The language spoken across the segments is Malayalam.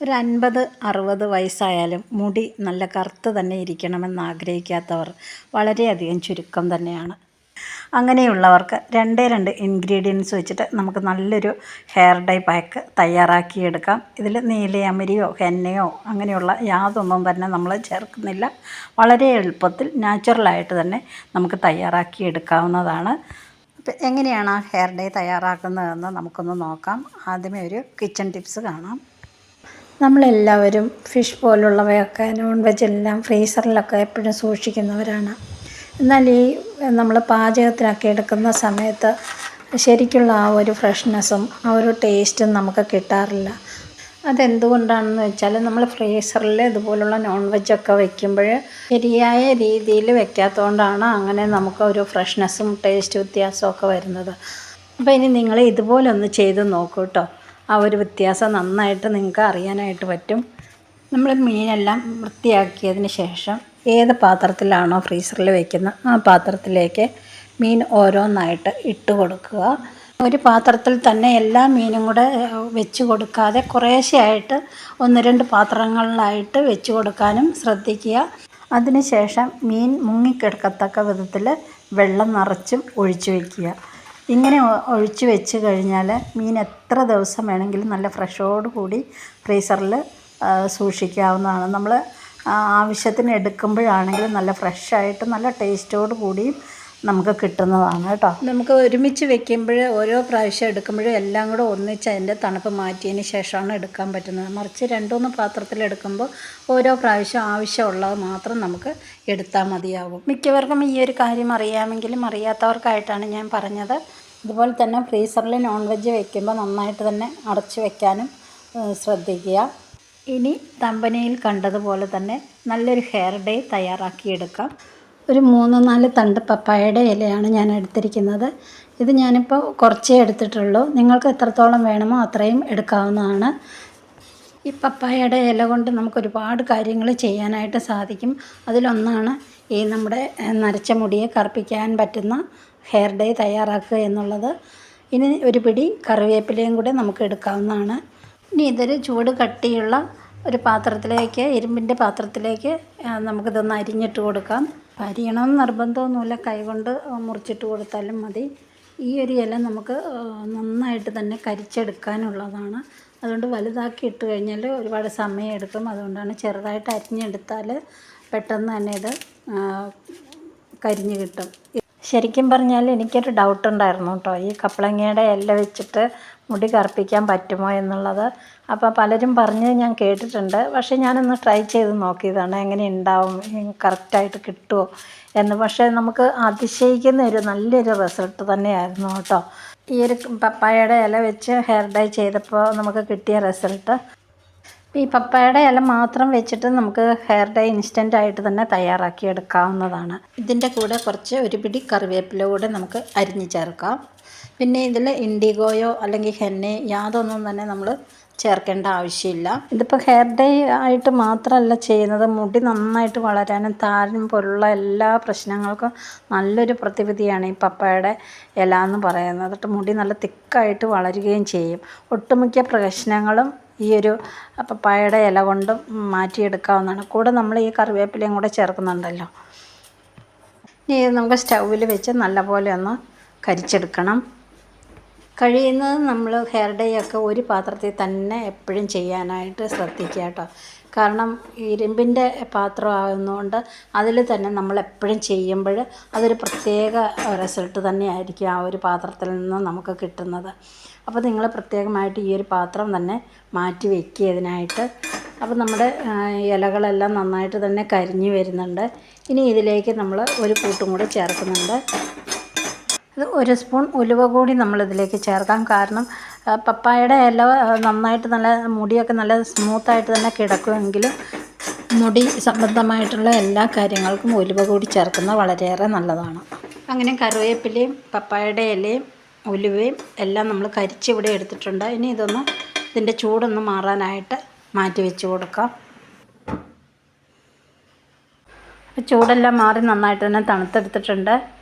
ഒരു 50-60 വയസ്സായാലും മുടി നല്ല കറുത്ത് തന്നെ ഇരിക്കണമെന്ന് ആഗ്രഹിക്കാത്തവർ വളരെയധികം ചുരുക്കം തന്നെയാണ്. അങ്ങനെയുള്ളവർക്ക് രണ്ട് ഇൻഗ്രീഡിയൻസ് വെച്ചിട്ട് നമുക്ക് നല്ലൊരു ഹെയർ ഡൈ പാക്ക് തയ്യാറാക്കിയെടുക്കാം. ഇതിൽ നീലയമരിയോ ഹെന്നയോ അങ്ങനെയുള്ള യാതൊന്നും തന്നെ നമ്മൾ ചേർക്കുന്നില്ല. വളരെ എളുപ്പത്തിൽ നാച്ചുറലായിട്ട് തന്നെ നമുക്ക് തയ്യാറാക്കിയെടുക്കാവുന്നതാണ്. അപ്പോൾ എങ്ങനെയാണ് ആ ഹെയർ ഡൈ തയ്യാറാക്കുന്നതെന്ന് നമുക്കൊന്ന് നോക്കാം. ആദ്യമേ ഒരു കിച്ചൺ ടിപ്സ് കാണാം. നമ്മളെല്ലാവരും ഫിഷ് പോലുള്ളവയൊക്കെ നോൺ വെജ് എല്ലാം ഫ്രീസറിലൊക്കെ എപ്പോഴും സൂക്ഷിക്കുന്നവരാണ്. എന്നാൽ ഈ നമ്മൾ പാചകത്തിനൊക്കെ എടുക്കുന്ന സമയത്ത് ശരിക്കുള്ള ആ ഒരു ഫ്രഷ്നെസ്സും ആ ഒരു ടേസ്റ്റും നമുക്ക് കിട്ടാറില്ല. അതെന്തുകൊണ്ടാണെന്ന് വെച്ചാൽ നമ്മൾ ഫ്രീസറിൽ ഇതുപോലുള്ള നോൺ വെജൊക്കെ വയ്ക്കുമ്പോൾ ശരിയായ രീതിയിൽ വയ്ക്കാത്തതുകൊണ്ടാണ് അങ്ങനെ നമുക്ക് ഒരു ഫ്രഷ്നെസ്സും ടേസ്റ്റ് വ്യത്യാസമൊക്കെ വരുന്നത്. അപ്പോൾ ഇനി നിങ്ങൾ ഇതുപോലെ ഒന്ന് ചെയ്ത് നോക്കൂ കേട്ടോ. ആ ഒരു വ്യത്യാസം നന്നായിട്ട് നിങ്ങൾക്ക് അറിയാനായിട്ട് പറ്റും. നമ്മൾ മീനെല്ലാം വൃത്തിയാക്കിയതിന് ശേഷം ഏത് പാത്രത്തിലാണോ ഫ്രീസറിൽ വയ്ക്കുന്നത് ആ പാത്രത്തിലേക്ക് മീൻ ഓരോന്നായിട്ട് ഇട്ട് കൊടുക്കുക. ഒരു പാത്രത്തിൽ തന്നെ എല്ലാ മീനും കൂടെ വെച്ച് കൊടുക്കാതെ കുറേശ്ശെയായിട്ട് 1-2 പാത്രങ്ങളിലായിട്ട് വെച്ച് കൊടുക്കാനും ശ്രദ്ധിക്കുക. അതിനുശേഷം മീൻ മുങ്ങിക്കിടക്കത്തക്ക വിധത്തിൽ വെള്ളം നിറച്ചും ഒഴിച്ചു വയ്ക്കുക. ഇങ്ങനെ ഒഴിച്ച് വെച്ച് കഴിഞ്ഞാൽ മീൻ എത്ര ദിവസം വേണമെങ്കിലും നല്ല ഫ്രഷോട് കൂടി ഫ്രീസറിൽ സൂക്ഷിക്കാവുന്നതാണ്. നമ്മൾ ആവശ്യത്തിന് എടുക്കുമ്പോഴാണെങ്കിലും നല്ല ഫ്രഷായിട്ട് നല്ല ടേസ്റ്റോട് കൂടിയും നമുക്ക് കിട്ടുന്നതാണ് കേട്ടോ. നമുക്ക് ഒരുമിച്ച് വെക്കുമ്പോൾ ഓരോ പ്രാവശ്യം എടുക്കുമ്പോഴും എല്ലാം കൂടെ ഒന്നിച്ച് അതിൻ്റെ തണുപ്പ് മാറ്റിയതിന് ശേഷമാണ് എടുക്കാൻ പറ്റുന്നത്. മറിച്ച് 2-3 പാത്രത്തിലെടുക്കുമ്പോൾ ഓരോ പ്രാവശ്യം ആവശ്യമുള്ളത് മാത്രം നമുക്ക് എടുത്താൽ മതിയാകും. മിക്കവർക്കും ഈ ഒരു കാര്യം അറിയാമെങ്കിലും അറിയാത്തവർക്കായിട്ടാണ് ഞാൻ പറഞ്ഞത്. അതുപോലെ തന്നെ ഫ്രീസറിൽ നോൺ വെജ് വയ്ക്കുമ്പോൾ നന്നായിട്ട് തന്നെ അടച്ച് വയ്ക്കാനും ശ്രദ്ധിക്കുക. ഇനി തമ്പനയിൽ കണ്ടതുപോലെ തന്നെ നല്ലൊരു ഹെയർ ഡൈ തയ്യാറാക്കിയെടുക്കാം. ഒരു 3-4 തണ്ട് പപ്പായയുടെ ഇലയാണ് ഞാൻ എടുത്തിരിക്കുന്നത്. ഇത് ഞാനിപ്പോൾ കുറച്ചേ എടുത്തിട്ടുള്ളൂ. നിങ്ങൾക്ക് എത്രത്തോളം വേണമോ അത്രയും എടുക്കാവുന്നതാണ്. ഈ പപ്പായയുടെ ഇല കൊണ്ട് നമുക്ക് ഒരുപാട് കാര്യങ്ങൾ ചെയ്യാനായിട്ട് സാധിക്കും. അതിലൊന്നാണ് ഈ നമ്മുടെ നരച്ച മുടിയെ കറുപ്പിക്കാൻ പറ്റുന്ന ഹെയർ ഡൈ തയ്യാറാക്കുക എന്നുള്ളത്. ഇനി ഒരു പിടി കറിവേപ്പിലയും കൂടെ നമുക്ക് എടുക്കാവുന്നതാണ്. ഇനി ഇതൊരു ചൂട് കട്ടിയുള്ള ഒരു പാത്രത്തിലേക്ക്, ഇരുമ്പിൻ്റെ പാത്രത്തിലേക്ക് നമുക്കിതൊന്ന് അരിഞ്ഞിട്ട് കൊടുക്കാം. അരിയണമെന്ന് നിർബന്ധമൊന്നുമില്ല, കൈകൊണ്ട് മുറിച്ചിട്ട് കൊടുത്താലും മതി. ഈ ഒരു ഇല നമുക്ക് നന്നായിട്ട് തന്നെ കരിച്ചെടുക്കാനുള്ളതാണ്. അതുകൊണ്ട് വലുതാക്കി ഇട്ട് കഴിഞ്ഞാൽ ഒരുപാട് സമയം എടുക്കും. അതുകൊണ്ടാണ് ചെറുതായിട്ട് അരിഞ്ഞെടുത്താൽ പെട്ടെന്ന് തന്നെ ഇത് കരിഞ്ഞ് കിട്ടും. ശരിക്കും പറഞ്ഞാൽ എനിക്കൊരു ഡൗട്ട് ഉണ്ടായിരുന്നു കേട്ടോ, ഈ കപ്പളങ്ങയുടെ ഇല വെച്ചിട്ട് മുടി കറുപ്പിക്കാൻ പറ്റുമോ എന്നുള്ളത്. അപ്പോൾ പലരും പറഞ്ഞ് ഞാൻ കേട്ടിട്ടുണ്ട്. പക്ഷേ ഞാനൊന്ന് ട്രൈ ചെയ്ത് നോക്കിയതാണ്, എങ്ങനെ ഉണ്ടാവും, കറക്റ്റായിട്ട് കിട്ടുമോ എന്ന്. പക്ഷേ നമുക്ക് അതിശയിക്കുന്ന ഒരു നല്ലൊരു റിസൾട്ട് തന്നെയായിരുന്നു കേട്ടോ. ഈ ഒരു പപ്പായയുടെ ഇല വെച്ച് ഹെയർ ഡൈ ചെയ്തപ്പോൾ നമുക്ക് കിട്ടിയ റിസൾട്ട്. ഈ പപ്പായയുടെ ഇല മാത്രം വെച്ചിട്ട് നമുക്ക് ഹെയർ ഡൈ ഇൻസ്റ്റൻ്റായിട്ട് തന്നെ തയ്യാറാക്കി എടുക്കാവുന്നതാണ്. ഇതിൻ്റെ കൂടെ ഒരു പിടി കറിവേപ്പില കൂടെ നമുക്ക് അരിഞ്ഞ് ചേർക്കാം. പിന്നെ ഇതിൽ ഇൻഡിഗോയോ അല്ലെങ്കിൽ ഹെന്നയോ യാതൊന്നും തന്നെ നമ്മൾ ചേർക്കേണ്ട ആവശ്യമില്ല. ഇതിപ്പോൾ ഹെയർ ഡൈ ആയിട്ട് മാത്രമല്ല ചെയ്യുന്നത്, മുടി നന്നായിട്ട് വളരാനും താരൻ പോലുള്ള എല്ലാ പ്രശ്നങ്ങൾക്കും നല്ലൊരു പ്രതിവിധിയാണ് ഈ പപ്പായയുടെ ഇല എന്ന് പറയുന്നത്. എന്നിട്ട് മുടി നല്ല തിക്കായിട്ട് വളരുകയും ചെയ്യും. ഒട്ടുമിക്ക പ്രശ്നങ്ങളും ഈ ഒരു പപ്പായയുടെ ഇല കൊണ്ട് മാറ്റിയെടുക്കാവുന്നതാണ്. കൂടെ നമ്മൾ ഈ കറിവേപ്പിലയും കൂടെ ചേർക്കുന്നുണ്ടല്ലോ. ഇനി ഇത് നമുക്ക് സ്റ്റൗവിൽ വെച്ച് നല്ലപോലെ ഒന്ന് കരിച്ചെടുക്കണം. കഴിയുന്നത് നമ്മൾ ഹെയർ ഡൈ ഒക്കെ ഒരു പാത്രത്തിൽ തന്നെ എപ്പോഴും ചെയ്യാനായിട്ട് ശ്രദ്ധിക്കുക കേട്ടോ. കാരണം ഇരുമ്പിൻ്റെ പാത്രം ആകുന്നതുകൊണ്ട് അതിൽ തന്നെ നമ്മൾ എപ്പോഴും ചെയ്യുമ്പോൾ അതൊരു പ്രത്യേക റിസൾട്ട് തന്നെയായിരിക്കും ആ ഒരു പാത്രത്തിൽ നിന്ന് നമുക്ക് കിട്ടുന്നത്. അപ്പോൾ നിങ്ങൾ പ്രത്യേകമായിട്ട് ഈ ഒരു പാത്രം തന്നെ മാറ്റി വയ്ക്കുക ഇതിനായിട്ട്. അപ്പോൾ നമ്മുടെ ഇലകളെല്ലാം നന്നായിട്ട് തന്നെ കരിഞ്ഞു വരുന്നുണ്ട്. ഇനി ഇതിലേക്ക് നമ്മൾ ഒരു കൂട്ടും കൂടി ചേർക്കുന്നുണ്ട്. അത് 1 സ്പൂൺ ഉലുവ കൂടി നമ്മളിതിലേക്ക് ചേർക്കാം. കാരണം പപ്പായയുടെ ഇല നന്നായിട്ട് നല്ല മുടിയൊക്കെ നല്ല സ്മൂത്തായിട്ട് തന്നെ കിടക്കുമെങ്കിലും മുടി സംബന്ധമായിട്ടുള്ള എല്ലാ കാര്യങ്ങൾക്കും ഉലുവ കൂടി ചേർക്കുന്നത് വളരെയേറെ നല്ലതാണ്. അങ്ങനെ കറിവേപ്പിലയും പപ്പായയുടെ ഇലയും ഉലുവയും എല്ലാം നമ്മൾ കരിച്ചിവിടെ എടുത്തിട്ടുണ്ട്. ഇനി ഇതിൻ്റെ ചൂടൊന്ന് മാറാനായിട്ട് മാറ്റി വെച്ച് കൊടുക്കാം. ചൂടെല്ലാം മാറി നന്നായിട്ട് തന്നെ തണുത്തെടുത്തിട്ടുണ്ട്.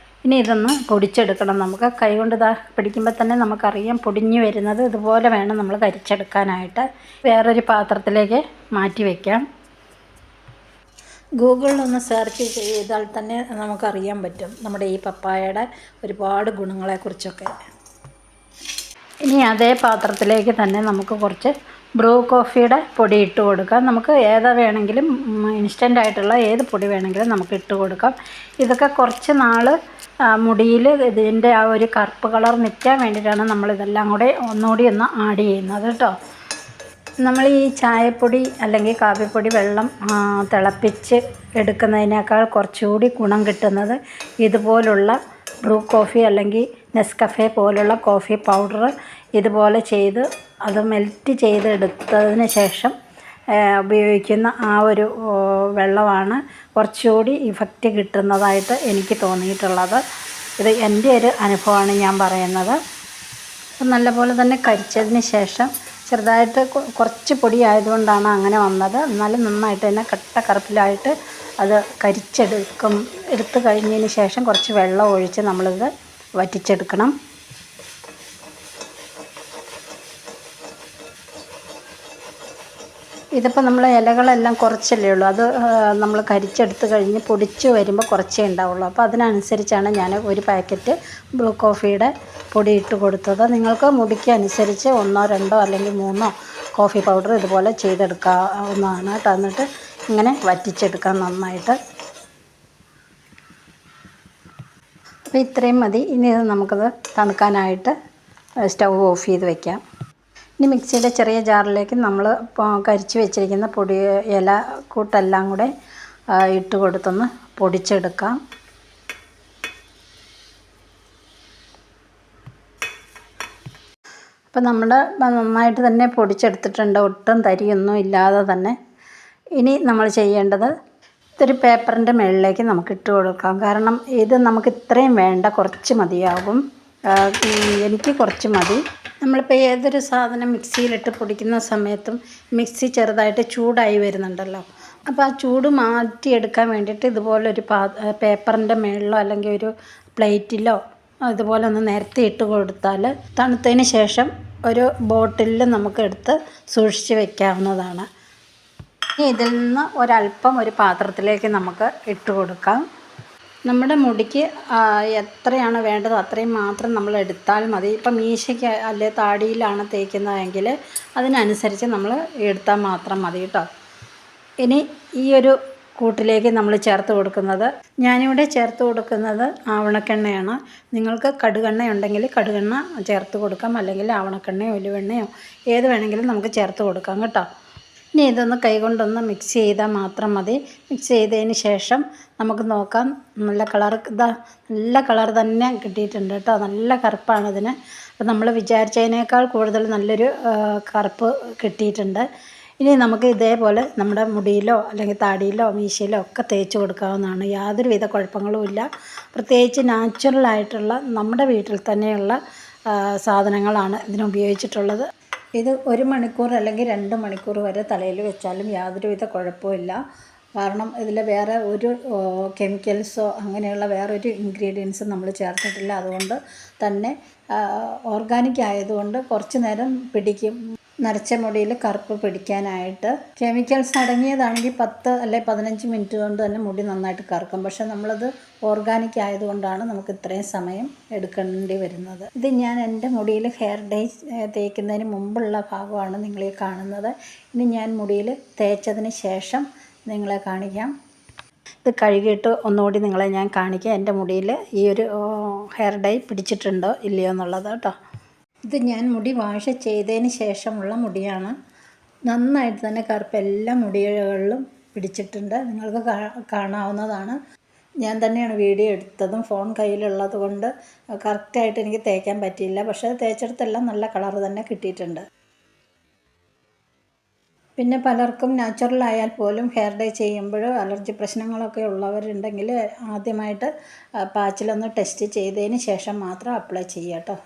ഇനി ഇതൊന്ന് പൊടിച്ചെടുക്കണം. നമുക്ക് കൈകൊണ്ട് ഇതാ പിടിക്കുമ്പോൾ തന്നെ നമുക്കറിയാം പൊടിഞ്ഞു വരുന്നത്. ഇതുപോലെ വേണം നമ്മൾ കരിച്ചെടുക്കാനായിട്ട്. വേറൊരു പാത്രത്തിലേക്ക് മാറ്റി വയ്ക്കാം. ഗൂഗിളിലൊന്ന് സെർച്ച് ചെയ്താൽ തന്നെ നമുക്കറിയാൻ പറ്റും നമ്മുടെ ഈ പപ്പായയുടെ ഒരുപാട് ഗുണങ്ങളെക്കുറിച്ചൊക്കെ. ഇനി അതേ പാത്രത്തിലേക്ക് തന്നെ നമുക്ക് കുറച്ച് ബ്രൂ കോഫിയുടെ പൊടി ഇട്ട് കൊടുക്കാം. നമുക്ക് ഏതാ വേണമെങ്കിലും ഇൻസ്റ്റൻ്റ് ആയിട്ടുള്ള ഏത് പൊടി വേണമെങ്കിലും നമുക്ക് ഇട്ട് കൊടുക്കാം. ഇതൊക്കെ കുറച്ച് നാൾ മുടിയിൽ ഇതിൻ്റെ ആ ഒരു കറുപ്പ് കളർ നിൽക്കാൻ വേണ്ടിയിട്ടാണ് നമ്മളിതെല്ലാം കൂടെ ഒന്നുകൂടി ഒന്ന് ആഡ് ചെയ്യുന്നത് കേട്ടോ. നമ്മൾ ഈ ചായപ്പൊടി അല്ലെങ്കിൽ കാപ്പിപ്പൊടി വെള്ളം തിളപ്പിച്ച് എടുക്കുന്നതിനേക്കാൾ കുറച്ചുകൂടി ഗുണം കിട്ടുന്നത് ഇതുപോലുള്ള ബ്രൂ കോഫി അല്ലെങ്കിൽ നെസ്കഫെ പോലുള്ള കോഫി പൗഡർ ഇതുപോലെ ചെയ്ത് അത് മെൽറ്റ് ചെയ്തെടുത്തതിന് ശേഷം ഉപയോഗിക്കുന്ന ആ ഒരു വെള്ളമാണ് കുറച്ചുകൂടി ഇഫക്റ്റ് കിട്ടുന്നതായിട്ട് എനിക്ക് തോന്നിയിട്ടുള്ളത്. ഇത് എൻ്റെ ഒരു അനുഭവമാണ് ഞാൻ പറയുന്നത്. നല്ലപോലെ തന്നെ കരിച്ചതിന് ശേഷം ചെറുതായിട്ട് കുറച്ച് പൊടി ആയതുകൊണ്ടാണ് അങ്ങനെ വന്നത്. എന്നാലും നന്നായിട്ട് തന്നെ കട്ട കറുപ്പിലായിട്ട് അത് എടുത്ത് കഴിഞ്ഞതിന് ശേഷം കുറച്ച് വെള്ളം ഒഴിച്ച് നമ്മളിത് വറ്റിച്ചെടുക്കണം. ഇതിപ്പോൾ നമ്മൾ ഇലകളെല്ലാം കുറച്ചല്ലേ ഉള്ളൂ. അത് നമ്മൾ കരിച്ചെടുത്ത് കഴിഞ്ഞ് പൊടിച്ച് വരുമ്പോൾ കുറച്ചേ ഉണ്ടാവുള്ളൂ. അപ്പോൾ അതിനനുസരിച്ചാണ് ഞാൻ ഒരു പാക്കറ്റ് ബ്രൂ കോഫിയുടെ പൊടി ഇട്ട് കൊടുത്തത്. നിങ്ങൾക്ക് മുടിക്ക് അനുസരിച്ച് 1, 2 അല്ലെങ്കിൽ 3 കോഫി പൗഡർ ഇതുപോലെ ചെയ്തെടുക്കാവുന്നതാണ് കേട്ടോ. എന്നിട്ട് ഇങ്ങനെ വറ്റിച്ചെടുക്കാം നന്നായിട്ട്. അപ്പോൾ ഇത്രയും മതി. ഇനി ഇത് നമുക്കത് തണുക്കാനായിട്ട് സ്റ്റൗ ഓഫ് ചെയ്ത് വയ്ക്കാം. ഇനി മിക്സിയുടെ ചെറിയ ജാറിലേക്ക് നമ്മൾ കരിച്ച് വെച്ചിരിക്കുന്ന പൊടി ഇല കൂട്ടെല്ലാം കൂടെ ഇട്ട് കൊടുത്തൊന്ന് പൊടിച്ചെടുക്കാം. അപ്പോൾ നമ്മുടെ നന്നായിട്ട് തന്നെ പൊടിച്ചെടുത്തിട്ടുണ്ട്, ഒട്ടും തരിയൊന്നും ഇല്ലാതെ തന്നെ. ഇനി നമ്മൾ ചെയ്യേണ്ടത് ഇതൊരു പേപ്പറിൻ്റെ മുകളിലേക്ക് നമുക്ക് ഇട്ട് കൊടുക്കാം. കാരണം ഇത് നമുക്ക് ഇത്രയും വേണ്ട, കുറച്ച് മതിയാകും. എനിക്ക് കുറച്ച് മതി. നമ്മളിപ്പോൾ ഏതൊരു സാധനം മിക്സിയിലിട്ട് പൊടിക്കുന്ന സമയത്തും മിക്സി ചെറുതായിട്ട് ചൂടായി വരുന്നുണ്ടല്ലോ. അപ്പോൾ ആ ചൂട് മാറ്റിയെടുക്കാൻ വേണ്ടിയിട്ട് ഇതുപോലൊരു പേപ്പറിൻ്റെ മുകളിലോ അല്ലെങ്കിൽ ഒരു പ്ലേറ്റിലോ ഇതുപോലെ ഒന്ന് നിരത്തി ഇട്ട് കൊടുത്താൽ തണുത്തതിന് ശേഷം ഒരു ബോട്ടിലിൽ നമുക്കെടുത്ത് സൂക്ഷിച്ച് വയ്ക്കാവുന്നതാണ്. ഇനി ഇതിൽ നിന്ന് ഒരല്പം ഒരു പാത്രത്തിലേക്ക് നമുക്ക് ഇട്ട് കൊടുക്കാം. നമ്മുടെ മുടിക്ക് എത്രയാണ് വേണ്ടത് അത്രയും മാത്രം നമ്മൾ എടുത്താൽ മതി. ഇപ്പം മീശയ്ക്ക് അല്ലെ താടിയിലാണ് തേക്കുന്നതെങ്കിൽ അതിനനുസരിച്ച് നമ്മൾ എടുത്താൽ മാത്രം മതി കേട്ടോ. ഇനി ഈ ഒരു കൂട്ടിലേക്ക് നമ്മൾ ചേർത്ത് കൊടുക്കുന്നത്, ഞാനിവിടെ ചേർത്ത് കൊടുക്കുന്നത് ആവണക്കെണ്ണയാണ്. നിങ്ങൾക്ക് കടുകെണ്ണ ഉണ്ടെങ്കിൽ കടുകെണ്ണ ചേർത്ത് കൊടുക്കാം, അല്ലെങ്കിൽ ആവണക്കെണ്ണയോ ഒലിവെണ്ണയോ ഏത് വേണമെങ്കിലും നമുക്ക് ചേർത്ത് കൊടുക്കാം കേട്ടോ. ഇനി ഇതൊന്ന് കൈകൊണ്ടൊന്ന് മിക്സ് ചെയ്താൽ മാത്രം മതി. മിക്സ് ചെയ്തതിന് ശേഷം നമുക്ക് നോക്കാം. നല്ല കളർ തന്നെ കിട്ടിയിട്ടുണ്ട് കേട്ടോ. നല്ല കറുപ്പാണ് ഇതിന്. അപ്പോൾ നമ്മൾ വിചാരിച്ചതിനേക്കാൾ കൂടുതൽ നല്ലൊരു കറുപ്പ് കിട്ടിയിട്ടുണ്ട്. ഇനി നമുക്ക് ഇതേപോലെ നമ്മുടെ മുടിയിലോ അല്ലെങ്കിൽ താടിയിലോ മീശയിലോ ഒക്കെ തേച്ച് കൊടുക്കാവുന്നതാണ്. യാതൊരുവിധ കുഴപ്പങ്ങളുമില്ല. പ്രത്യേകിച്ച് നാച്ചുറലായിട്ടുള്ള നമ്മുടെ വീട്ടിൽ തന്നെയുള്ള സാധനങ്ങളാണ് ഇതിന് ഉപയോഗിച്ചിട്ടുള്ളത്. ഇത് 1 മണിക്കൂർ അല്ലെങ്കിൽ 2 മണിക്കൂർ വരെ തലയിൽ വെച്ചാലും യാതൊരുവിധ കുഴപ്പമില്ല. കാരണം ഇതിൽ വേറെ ഒരു കെമിക്കൽസോ അങ്ങനെയുള്ള വേറൊരു ഇൻഗ്രീഡിയൻസും നമ്മൾ ചേർത്തിട്ടില്ല. അതുകൊണ്ട് തന്നെ ഓർഗാനിക് ആയതുകൊണ്ട് കുറച്ച് നേരം പിടിക്കും നരച്ച മുടിയിൽ കറുപ്പ് പിടിക്കാനായിട്ട്. കെമിക്കൽസ് അടങ്ങിയതാണെങ്കിൽ 10 അല്ലെങ്കിൽ 15 മിനിറ്റ് കൊണ്ട് തന്നെ മുടി നന്നായിട്ട് കറുക്കും. പക്ഷേ നമ്മളത് ഓർഗാനിക് ആയതുകൊണ്ടാണ് നമുക്ക് ഇത്രയും സമയം എടുക്കേണ്ടി വരുന്നത്. ഇത് ഞാൻ എൻ്റെ മുടിയിൽ ഹെയർ ഡൈ തേക്കുന്നതിന് മുമ്പുള്ള ഭാഗമാണ് നിങ്ങളീ കാണുന്നത്. ഇനി ഞാൻ മുടിയിൽ തേച്ചതിന് ശേഷം നിങ്ങളെ കാണിക്കാം. ഇത് കഴുകിയിട്ട് ഒന്നുകൂടി നിങ്ങളെ ഞാൻ കാണിക്കാം എൻ്റെ മുടിയിൽ ഈ ഒരു ഹെയർ ഡൈ പിടിച്ചിട്ടുണ്ടോ ഇല്ലയോ എന്നുള്ളത് കേട്ടോ. ഇത് ഞാൻ മുടി വാഷ് ചെയ്തതിന് ശേഷമുള്ള മുടിയാണ്. നന്നായിട്ട് തന്നെ കറുപ്പ് എല്ലാ മുടികളിലും പിടിച്ചിട്ടുണ്ട്. നിങ്ങൾക്ക് കാണാവുന്നതാണ്. ഞാൻ തന്നെയാണ് വീഡിയോ എടുത്തതും. ഫോൺ കയ്യിലുള്ളത് കൊണ്ട് കറക്റ്റായിട്ട് എനിക്ക് തേക്കാൻ പറ്റിയില്ല. പക്ഷേ തേച്ചെടുത്തെല്ലാം നല്ല കളർ തന്നെ കിട്ടിയിട്ടുണ്ട്. പിന്നെ പലർക്കും നാച്ചുറലായാൽ പോലും ഹെയർ ഡൈ ചെയ്യുമ്പോൾ അലർജി പ്രശ്നങ്ങളൊക്കെ ഉള്ളവരുണ്ടെങ്കിൽ ആദ്യമായിട്ട് പാച്ചിലൊന്ന് ടെസ്റ്റ് ചെയ്തതിന് ശേഷം മാത്രം അപ്ലൈ ചെയ്യുക കേട്ടോ.